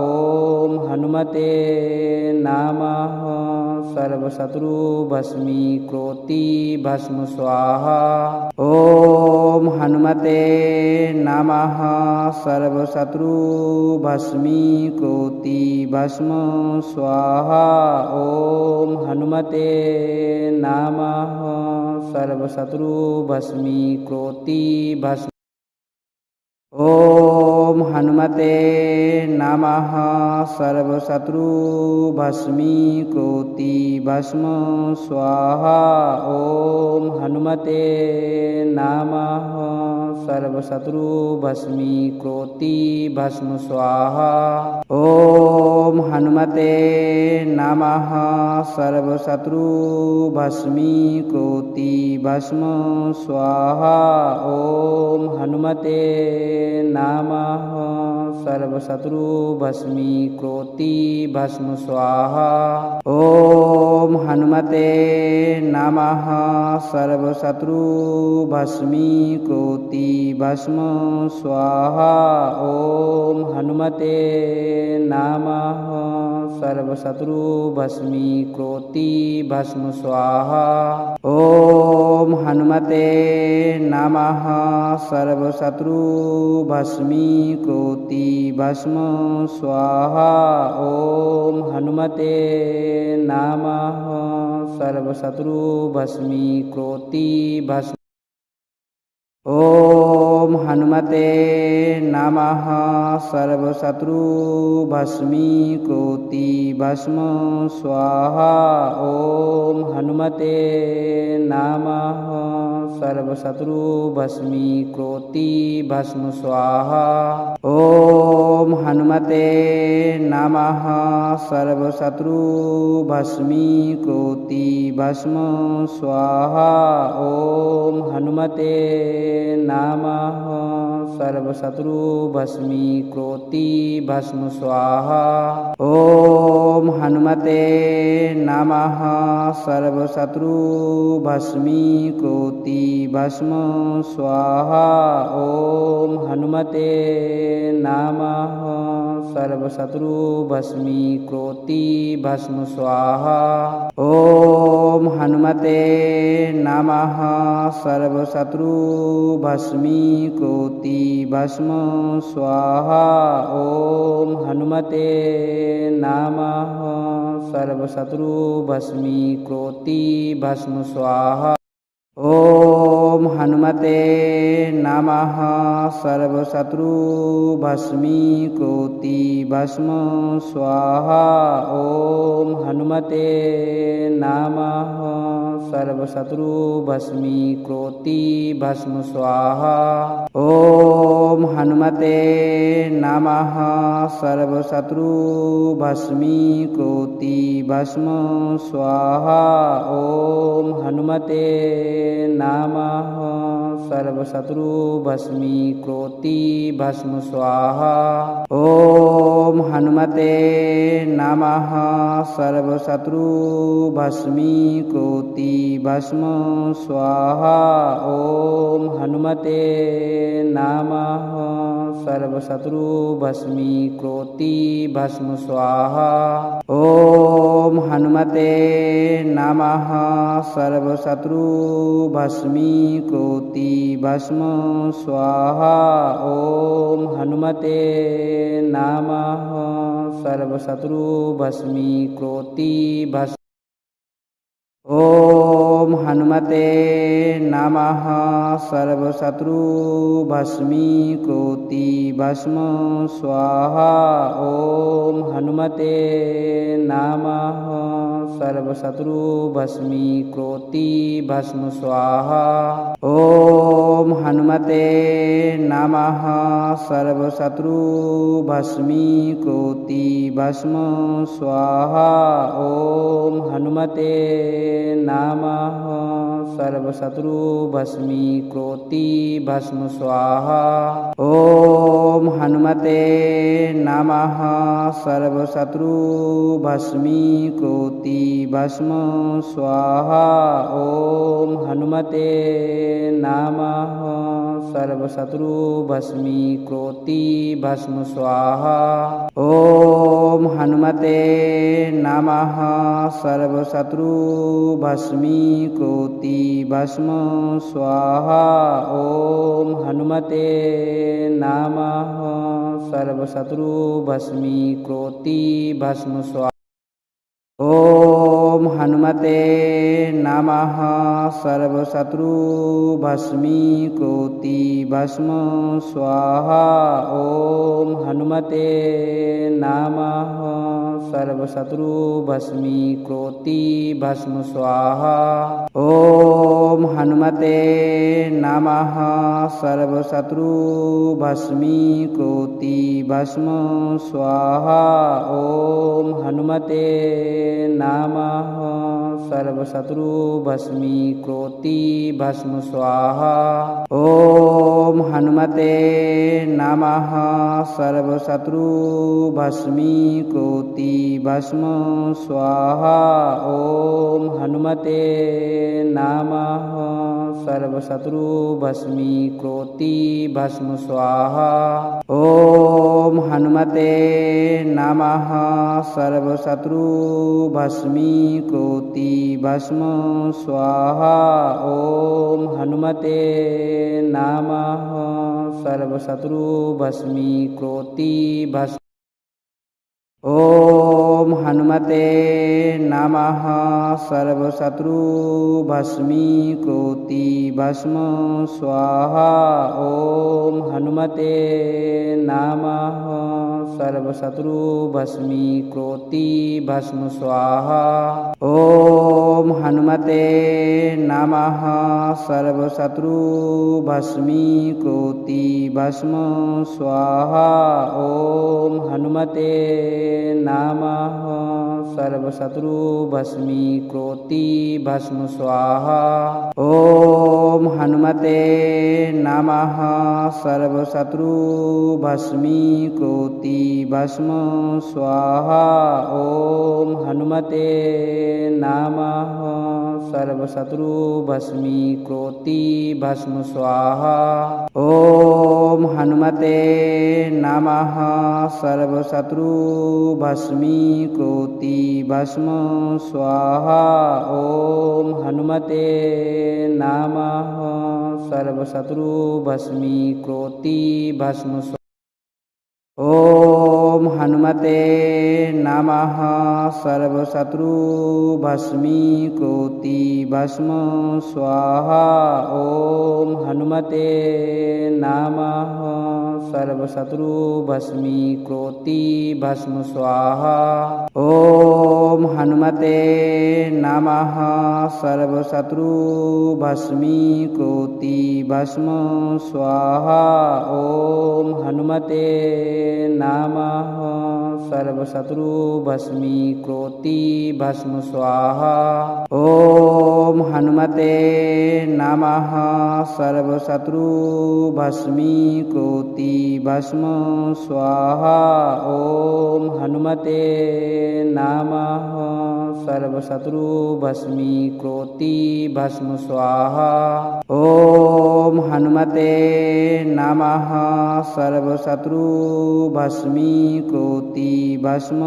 ॐ हनुमते नमः सर्वशत्रु भस्मीकृति भस्म स्वाहा ॐ हनुमते नमः सर्वशत्रु भस्मीकृति भस्म स्वाहा ॐ हनुमते नमः सर्वशत्रु भस्मीकृति भस्म ॐ हनुमते नमः सर्वशत्रु भस्मीकृति भस्म स्वाहा ॐ हनुमते नमः सर्वशत्रु भस्मीकृति भस्म स्वाहा ॐ हनुमते नमः सर्वशत्रु भस्मीकृति भस्म स्वाहा ॐ हनुमते नमः सर्वशत्रु भस्मीकृति भस्म स्वाहा ॐ हनुमते नमः सर्वशत्रु भस्मीकृति भस्म स्वाहा ॐ हनुमते नमः सर्वशत्रु भस्मीकृति भस्म स्वाहा ॐ हनुमते नमः सर्वशत्रु भस्मीकृति भस्म स्वाहा ॐ हनुमते नमः सर्वशत्रु भस्मीकृति भस्म ॐ हनुमते नमः सर्वशत्रु भस्मीकृति भस्म स्वाहा ॐ हनुमते नमः सर्वशत्रु भस्मीकृति भस्म स्वाहा ॐ हनुमते नमः सर्वशत्रु भस्मीकृति भस्म स्वाहा ॐ हनुमते नमः सर्वशत्रु भस्मीकृति भस्म स्वाहा ॐ हनुमते नमः सर्वशत्रु भस्मीकृति भस्म स्वाहा ॐ हनुमते नमः सर्वशत्रु भस्मीकृति भस्म स्वाहा ॐ हनुमते नमः सर्वशत्रु भस्मीकृति भस्म स्वाहा ॐ हनुमते नमः सर्वशत्रु भस्मीकृति भस्म स्वाहा ॐ हनुमते नमः सर्वशत्रु भस्मीकृति भस्म स्वाहा ॐ हनुमते नमः सर्वशत्रु भस्मीकृति भस्म स्वाहा ॐ हनुमते नमः सर्वशत्रु भस्मीकृति भस्म स्वाहा ॐ हनुमते नमः सर्वशत्रु भस्मीकृति भस्म स्वाहा ॐ हनुमते नमः सर्वशत्रु भस्मीकृति भस्म स्वाहा ॐ हनुमते नमः सर्वशत्रु भस्मीकृति भस्म स्वाहा ॐ हनुमते नमः सर्वशत्रु भस्मीकृति भस्म स्वाहा ॐ हनुमते नमः सर्वशत्रु भस्मीकृति भस्म ॐ हनुमते हनुमते नमः सर्वशत्रु भस्मीकृति भस्म स्वाहा ॐ हनुमते नमः सर्वशत्रु भस्मीकृति भस्म स्वाहा ॐ हनुमते नमः सर्वशत्रु भस्मीकृति भस्म स्वाहा ॐ हनुमते नमः सर्वशत्रु भस्मीकृति भस्म स्वाहा ॐ हनुमते नमः सर्वशत्रु भस्मीकृति भस्म स्वाहा ॐ हनुमते नमः सर्वशत्रु भस्मीकृति भस्म स्वाहा ॐ हनुमते नमः सर्वशत्रु भस्मीकृति भस्म स्वाहा ॐ हनुमते नमः सर्वशत्रु भस्मीकृति भस्म स्वाहा ॐ हनुमते नमः सर्वशत्रु भस्मीकृति भस्म स्वाहा ॐ हनुमते नमः सर्वशत्रु भस्मीकृति भस्म स्वाहा ॐ हनुमते नमः सर्वशत्रु भस्मीकृति भस्म स्वाहा ॐ हनुमते नमः सर्वशत्रु भस्मीकृति भस्म स्वाहा ॐ हनुमते नमः सर्वशत्रु भस्मीकृति भस्म स्वाहा ॐ हनुमते नमः सर्वशत्रु भस्मीकृति भस्म स्वाहा ॐ हनुमते नमः सर्वशत्रु भस्मीकृति भस्म स्वाहा ॐ हनुमते नमः सर्वशत्रु भस्मीकृति भस्म ॐ हनुमते नमः सर्वशत्रु भस्मीकृति भस्म स्वाहा ॐ हनुमते नमः सर्वशत्रु भस्मीकृति भस्म स्वाहा ॐ हनुमते नमः सर्वशत्रु भस्मीकृति भस्म स्वाहा ॐ हनुमते नमः सर्वशत्रु भस्मीकृति भस्म स्वाहा ॐ हनुमते नमः सर्वशत्रु भस्मीकृति भस्म स्वाहा ॐ हनुमते नमः सर्वशत्रु भस्मीकृति भस्म स्वाहा ॐ हनुमते नमः सर्वशत्रु भस्मीकृति भस्म स्वाहा ॐ हनुमते नमः सर्वशत्रु भस्मीकृति भस्म ॐ हनुमते नमः सर्वशत्रु भस्मीकृति भस्म स्वाहा ॐ हनुमते नमः सर्वशत्रु भस्मीकृति भस्म स्वाहा ॐ हनुमते नमः सर्वशत्रु भस्मीकृति भस्म स्वाहा ॐ हनुमते नमः सर्वशत्रु भस्मीकृति भस्म स्वाहा ॐ हनुमते नमः सर्वशत्रु भस्मीकृति भस्म स्वाहा ॐ हनुमते नमः सर्वशत्रु भस्मीकृति भस्म स्वाहा ॐ हनुमते नमः सर्वशत्रु भस्मीकृति भस्म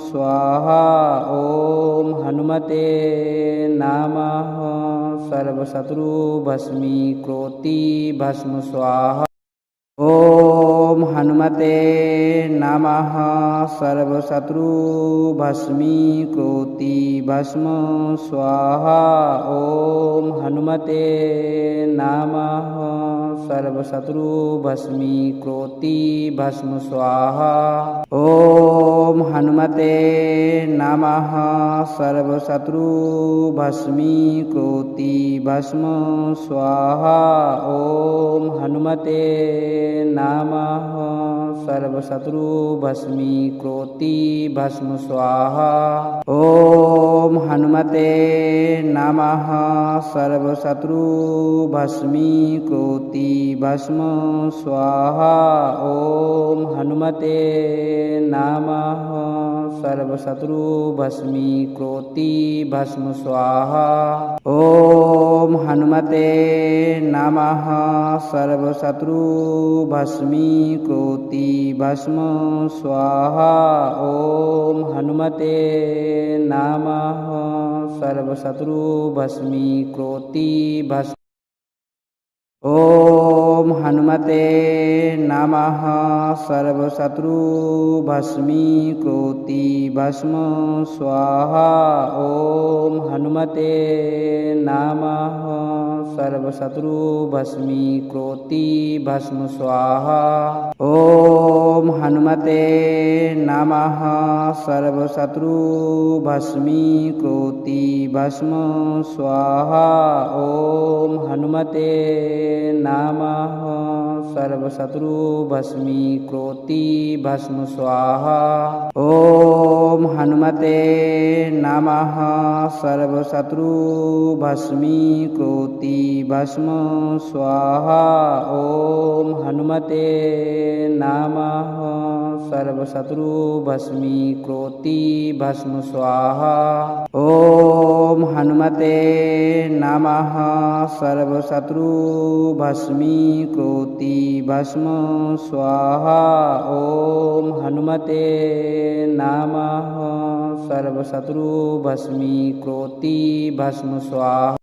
स्वाहा ॐ हनुमते नमः सर्वशत्रु भस्मीकृति भस्म स्वाहा ॐ ॐ हनुमते नमः सर्वशत्रु भस्मीकृति भस्म स्वाहा ॐ हनुमते नमः सर्वशत्रु भस्मीकृति भस्म स्वाहा ॐ हनुमते नमः सर्वशत्रु भस्मीकृति भस्म स्वाहा ॐ हनुमते नमः सर्वशत्रु भस्मीकृति भस्म स्वाहा ॐ हनुमते नमः सर्वशत्रु भस्मीकृति भस्म स्वाहा ॐ हनुमते नमः सर्वशत्रु भस्मीकृति भस्म स्वाहा ॐ हनुमते नमः सर्वशत्रु भस्मीकृति भस्म स्वाहा ॐ हनुमते नमः सर्वशत्रु भस्मीकृति भस्म ॐ हनुमते नमः सर्वशत्रु भस्मीकृति भस्म स्वाहा ॐ हनुमते नमः सर्वशत्रु भस्मीकृति भस्म स्वाहा ॐ हनुमते नमः सर्वशत्रु भस्मीकृति भस्म स्वाहा ॐ हनुमते नमः सर्वशत्रु भस्मीकृति भस्म स्वाहा ॐ हनुमते नमः सर्वशत्रु भस्मीकृति भस्म स्वाहा ॐ हनुमते नमः सर्वशत्रु भस्मीकृति भस्म स्वाहा ॐ हनुमते नमः सर्वशत्रु भस्मीकृति भस्म स्वाहा ॐ हनुमते नमः सर्वशत्रु भस्मीकृति भस्म स्वाहा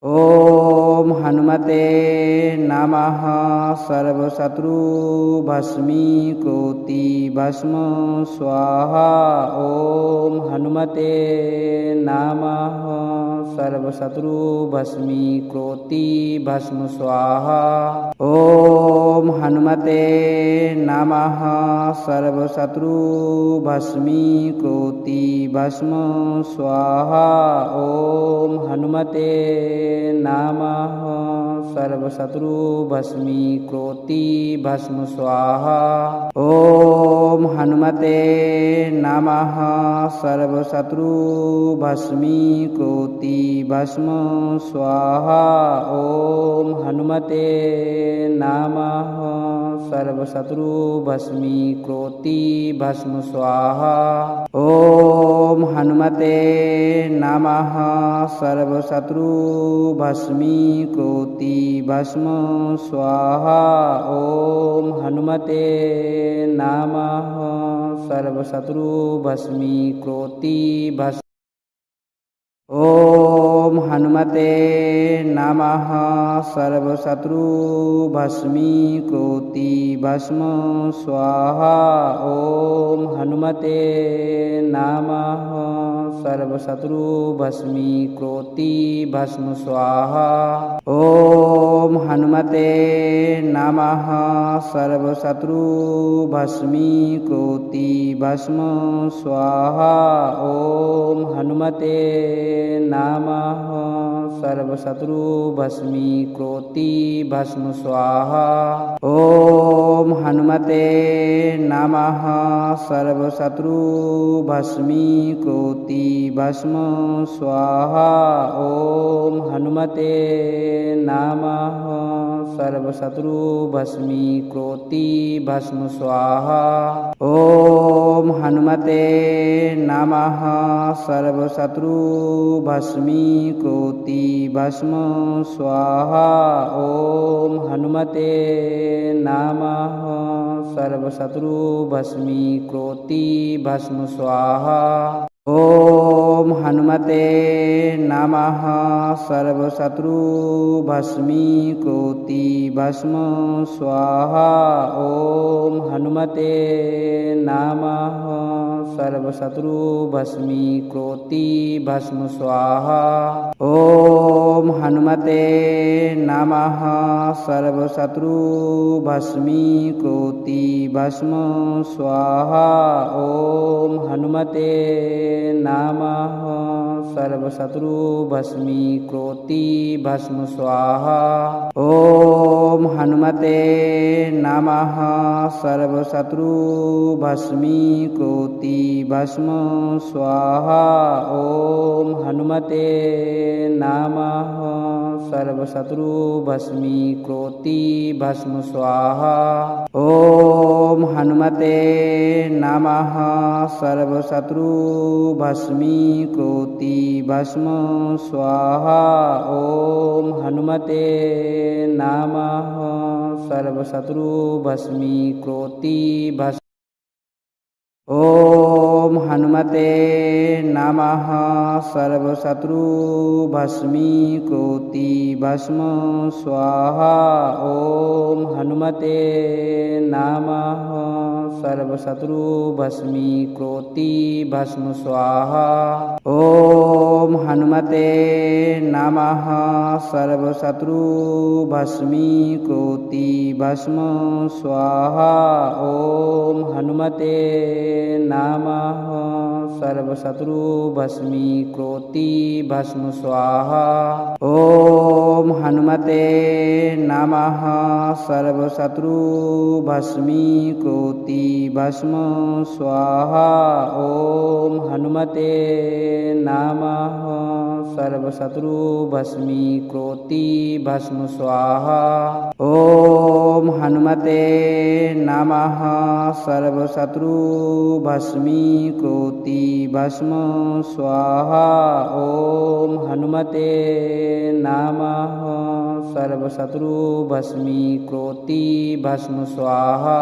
ॐ हनुमते नमः सर्वशत्रु भस्मीकृति भस्म स्वाहा ॐ हनुमते नमः सर्वशत्रु भस्मीकृति भस्म स्वाहा ॐ हनुमते नमः सर्वशत्रु भस्मीकृति भस्म स्वाहा ॐ हनुमते नमः सर्वशत्रु भस्मीकृति भस्म स्वाहा ॐ हनुमते नमः सर्वशत्रु भस्मीकृति भस्म स्वाहा ॐ हनुमते नमः सर्वशत्रु भस्मीकृति भस्म स्वाहा ॐ हनुमते नमः सर्वशत्रु भस्मीकृति भस्म स्वाहा ॐ हनुमते नमः सर्वशत्रु भस्मीकृति भस्म ॐ हनुमते नमः सर्वशत्रु भस्मीकृति भस्म स्वाहा ॐ हनुमते नमः सर्वशत्रु भस्मीकृति भस्म स्वाहा ॐ हनुमते नमः सर्वशत्रु भस्मीकृति भस्म स्वाहा ॐ हनुमते नमः सर्वशत्रु भस्मीकृति भस्म स्वाहा ॐ हनुमते नमः सर्वशत्रु भस्मीकृति भस्म स्वाहा ॐ हनुमते नमः सर्वशत्रु भस्मीकृति भस्म स्वाहा ॐ हनुमते नमः सर्वशत्रु भस्मीकृति भस्म स्वाहा ॐ हनुमते नमः सर्वशत्रु भस्मीकृति भस्म स्वाहा ॐ हनुमते नमः सर्वशत्रु भस्मीकृति भस्म स्वाहा ॐ हनुमते नमः सर्वशत्रुभस्मीकृति भस्म स्वाहा। ॐ हनुमते नमः सर्वशत्रुभस्मीकृति भस्म स्वाहा। ॐ हनुमते नमः सर्वशत्रुभस्मीकृति भस्म स्वाहा। ॐ हनुमते नमः सर्वशत्रुभस्मीकृति भस्म स्वाहा। ॐ हनुमते नमः सर्वशत्रुभस्मीकृति भस्म स्वाहा। ॐ हनुमते नमः सर्वशत्रुभस्मीकृति भस्म स्वाहा। ॐ हनुमते नमः सर्वशत्रुभस्मीकृति भस्म। ॐ हनुमते नमः सर्वशत्रुभस्मीकृति भस्म स्वाहा। ॐ हनुमते नमः सर्वशत्रुभस्मीकृति भस्म स्वाहा। ॐ हनुमते नमः सर्वशत्रुभस्मीकृति भस्म स्वाहा। ॐ हनुमते नमः सर्वशत्रुभस्मीकृति भस्म स्वाहा। ॐ हनुमते नमः सर्वशत्रुभस्मीकृति भस्म स्वाहा। ॐ हनुमते नमः सर्वशत्रुभस्मीकृति भस्म स्वाहा। ॐ हनुमते नमः सर्वशत्रुभस्मीकृति भस्म स्वाहा। ॐ हनुमते नमः सर्वशत्रुभस्मीकृति भस्म स्वाहा।